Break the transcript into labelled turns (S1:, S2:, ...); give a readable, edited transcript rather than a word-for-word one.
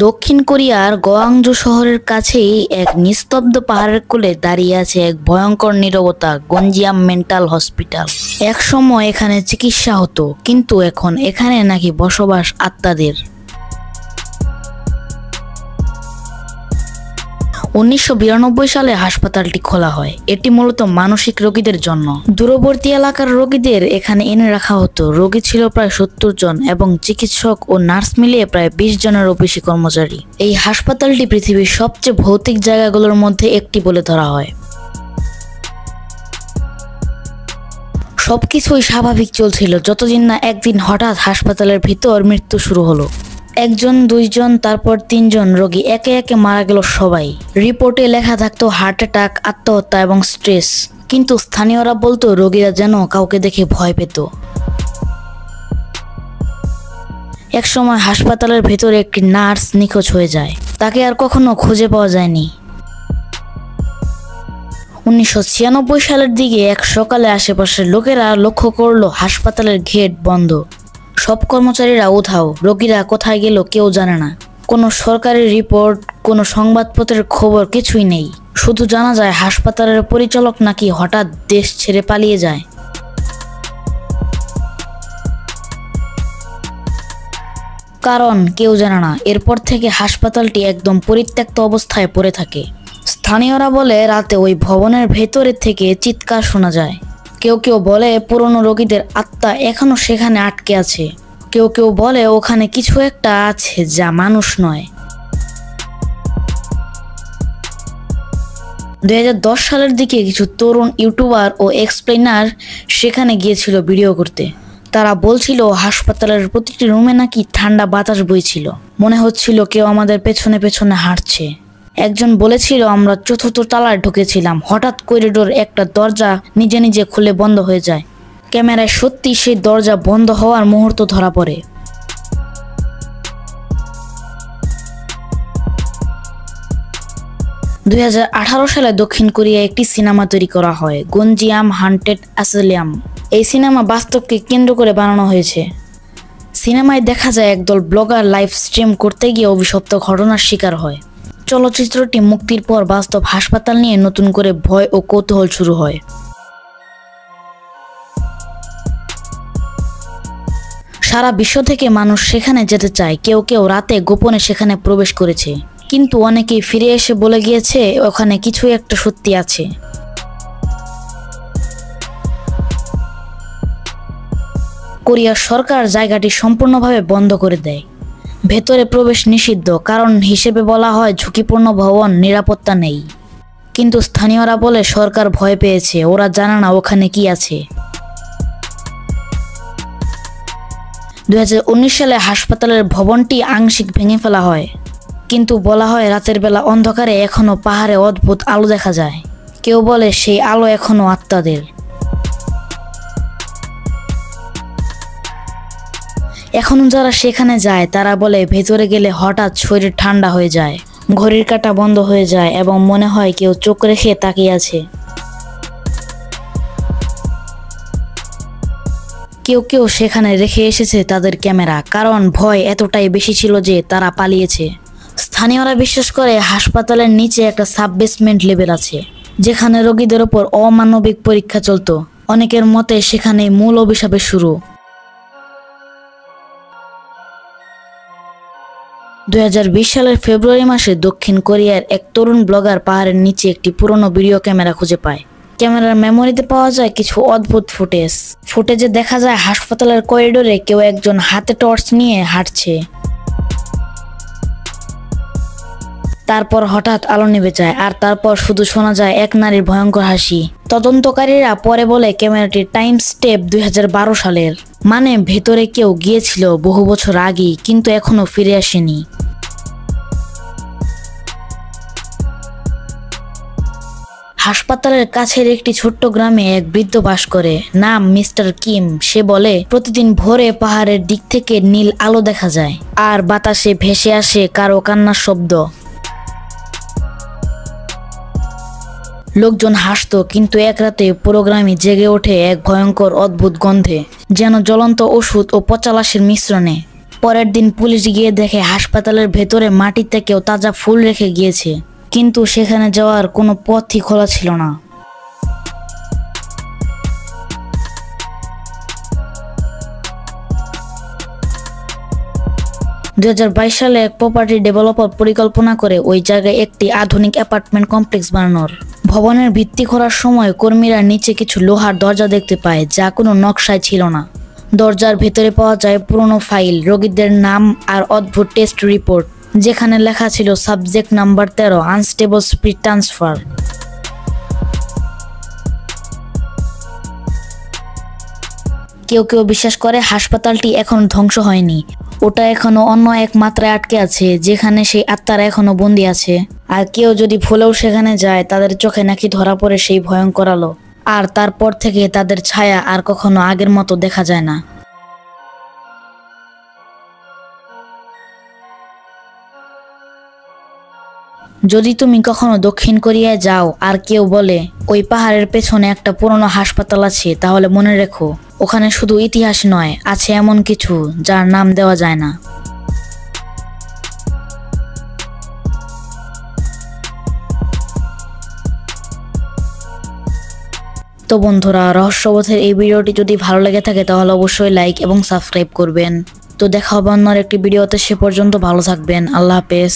S1: দক্ষিণ কোরিয়ার গোয়াংজু শহরের কাছেই এক নিস্তব্ধ পাহাড়ের কোলে দাঁড়িয়ে আছে এক ভয়ঙ্কর নীরবতা, গঞ্জিয়াম মেন্টাল হসপিটাল। এক সময় এখানে চিকিৎসা হতো, কিন্তু এখন এখানে নাকি বসবাস আত্মাদের। 1992 সালে হাসপাতালটি খোলা হয়। এটি মূলত মানসিক রোগীদের জন্য। দূরবর্তী এলাকার রোগীদের এখানে এনে রাখা হতো। রোগী ছিল প্রায় 70 জন এবং চিকিৎসক ও নার্স মিলিয়ে প্রায় 20 জনেরও বেশি কর্মচারী। এই হাসপাতালটি পৃথিবীর সবচেয়ে ভৌতিক জায়গাগুলোর মধ্যে একটি বলে ধরা হয়। সবকিছুই স্বাভাবিক চলছিল যতদিন না একদিন হঠাৎ হাসপাতালের ভিতর মৃত্যু শুরু হলো। 1 জন, 2 জন, তারপর 3 জন রোগী একে একে মারা গেল সবাই। রিপোর্টে লেখা থাকতো হার্ট অ্যাটাক, আত্মহত্যা এবং স্ট্রেস, কিন্তু স্থানীয়রা বলতো রোগীরা যেন কাউকে দেখে ভয় পেত। এক সময় হাসপাতালের ভেতরে একটি নার্স নিখোঁজ হয়ে যায়। তাকে আর কখনো খুঁজে পাওয়া যায়নি। 1996 সালের দিকে এক সকালে আশেপাশের লোকেরা লক্ষ্য করলো হাসপাতালের গেট বন্ধ। সব কর্মচারীরা উধাও। রোগীরা কোথায় গেল কেউ জানে না। কোনো সরকারি রিপোর্ট, কোনো সংবাদপত্রের খবর কিছুই নেই। শুধু জানা যায় হাসপাতালের পরিচালক নাকি হঠাৎ দেশ ছেড়ে পালিয়ে যায়। কারণ কেউ জানে না। এরপর থেকে হাসপাতালটি একদম পরিত্যক্ত অবস্থায় পড়ে থাকে। স্থানীয়রা বলে রাতে ওই ভবনের ভেতরে থেকে চিৎকার শোনা যায়। কেউ কেউ বলে পুরনো রোগীদের আত্মা এখনো সেখানে আটকে আছে। কেউ কেউ বলে ওখানে কিছু একটা আছে যা মানুষ নয়। 2010 সালের দিকে কিছু তরুণ ইউটিউবার ও এক্সপ্লেনার সেখানে গিয়েছিল ভিডিও করতে। তারা বলছিল হাসপাতালের প্রতিটি রুমে নাকি ঠান্ডা বাতাস বইছিল। মনে হচ্ছিল কেউ আমাদের পেছনে পেছনে হাঁটছে। একজন বলেছিল আমরা 4র্থ তলায় ঢুকেছিলাম, হঠাৎ করিডোর একটা দরজা নিজে নিজে খুলে বন্ধ হয়ে যায়। ক্যামেরায় সত্যি সেই দরজা বন্ধ হওয়ার মুহূর্ত ধরা পড়ে। দুই 2018 সালে দক্ষিণ কোরিয়ায় একটি সিনেমা তৈরি করা হয়, গঞ্জিয়াম হান্টেড অ্যাসাইলাম। এই সিনেমা বাস্তবকে কেন্দ্র করে বানানো হয়েছে। সিনেমায় দেখা যায় একদল ব্লগার লাইভ স্ট্রিম করতে গিয়ে অভিশপ্ত ঘটনার শিকার হয়। চলচ্চিত্রটি মুক্তির পর বাস্তব হাসপাতাল নিয়ে নতুন করে ভয় ও কৌতূহল শুরু হয়। সারা বিশ্ব থেকে মানুষ সেখানে যেতে চায়। কেউ কেউ রাতে গোপনে সেখানে প্রবেশ করেছে, কিন্তু অনেকেই ফিরে এসে বলে গিয়েছে ওখানে কিছুই একটা সত্যি আছে। কোরিয়া সরকার জায়গাটি সম্পূর্ণভাবে বন্ধ করে দেয়। ভেতরে প্রবেশ নিষিদ্ধ, কারণ হিসেবে বলা হয় ঝুঁকিপূর্ণ ভবন, নিরাপত্তা নেই। কিন্তু স্থানীয়রা বলে সরকার ভয় পেয়েছে, ওরা জানে না ওখানে কি আছে। 2019 সালে হাসপাতালের ভবনটি আংশিক ভেঙে ফেলা হয়, কিন্তু বলা হয় রাতের বেলা অন্ধকারে এখনো পাহাড়ে অদ্ভুত আলো দেখা যায়। কেউ বলে সেই আলো এখনো আত্মাদের। এখন যারা সেখানে যায় তারা বলে ভেতরে গেলে হঠাৎ শরীর ঠান্ডা হয়ে যায়, ঘড়ির কাঁটা বন্ধ হয়ে যায় এবং মনে হয় কেউ চোখ রেখে তাকিয়ে আছে। কেউ কেউ সেখানে রেখে এসেছে তাদের ক্যামেরা, কারণ ভয় এতটাই বেশি ছিল যে তারা পালিয়েছে। স্থানীয়রা বিশ্বাস করে হাসপাতালের নিচে একটা সাববেসমেন্ট লেভেল আছে, যেখানে রোগীদের ওপর অমানবিক পরীক্ষা চলতো। অনেকের মতে সেখানে মূল অভিশাপের শুরু। 2020 সালের ফেব্রুয়ারি মাসে দক্ষিণ কোরিয়ার এক তরুণ ব্লগার পাহাড়ের নিচে একটি পুরনো ভিডিও ক্যামেরা খুঁজে পায়। ক্যামেরার মেমোরিতে পাওয়া যায় কিছু অদ্ভুত ফুটেজে দেখা যায় হাসপাতালের করিডোরে কেউ একজন হাতে টর্চ নিয়ে হাঁটছে। তারপর হঠাৎ আলো নিভে যায়, আর তারপর শুধু শোনা যায় এক নারীর ভয়ঙ্কর হাসি। তদন্তকারীরা পরে বলে ক্যামেরাটির টাইম স্টেপ 2012 সালের, মানে ভেতরে কেউ গিয়েছিল বহু বছর আগে, কিন্তু এখনো ফিরে আসেনি। হাসপাতালের কাছের একটি ছোট্ট গ্রামে এক বৃদ্ধ বাস করে, নাম মিস্টার কিম। সে বলে প্রতিদিন ভোরে পাহাড়ের দিক থেকে নীল আলো দেখা যায়, আর বাতাসে ভেসে আসে কারো কান্নার শব্দ। লোকজন হাসতো, কিন্তু এক রাতে পুরো গ্রামই জেগে ওঠে এক ভয়ঙ্কর অদ্ভুত গন্ধে, যেন জ্বলন্ত ওষুধ ও পচা লাশের মিশ্রণে। পরের দিন পুলিশ গিয়ে দেখে হাসপাতালের ভেতরে মাটিতে কেউ তাজা ফুল রেখে গিয়েছে, কিন্তু সেখানে যাওয়ার কোনো পথই খোলা ছিল না। 2022 সালে এক প্রপার্টি ডেভেলপার পরিকল্পনা করে ওই জায়গায় একটি আধুনিক অ্যাপার্টমেন্ট কমপ্লেক্স বানানোর। ভবনের ভিত্তি করার সময় কর্মীরা নিচে কিছু লোহার দরজা দেখতে পায়, যা কোনো নকশায় ছিল না। দরজার ভেতরে পাওয়া যায় পুরনো ফাইল, রোগীদের নাম আর অদ্ভুত টেস্ট রিপোর্ট, যেখানে লেখা ছিল subject number 13 unstable speed transfer. কেউ কেউ বিশ্বাস করে হাসপাতালটি এখন ধ্বংস হয়নি, ওটা এখনো অন্য এক মাত্রায় আটকে আছে, যেখানে সেই আত্মারা এখনো বন্দী আছে। আর কেউ যদি ভুলেও সেখানে যায়, তাদের চোখে নাকি ধরা পড়ে সেই ভয়ঙ্কর আলো, আর তারপর থেকে তাদের ছায়া আর কখনো আগের মতো দেখা যায় না। যদি তুমি কখনো দক্ষিণ কোরিয়ায় যাও আর কেউ বলে ওই পাহাড়ের পেছনে একটা পুরনো হাসপাতাল আছে, তাহলে মনে রেখো, ওখানে শুধু ইতিহাস নয়, আছে এমন কিছু যার নাম দেওয়া যায় না। তো বন্ধুরা, রহস্যবোধের এই ভিডিওটি যদি ভালো লেগে থাকে তাহলে অবশ্যই লাইক এবং সাবস্ক্রাইব করবেন। তো দেখা হবে অন্য একটি ভিডিওতে, সে পর্যন্ত ভালো থাকবেন। আল্লাহ হাফেজ।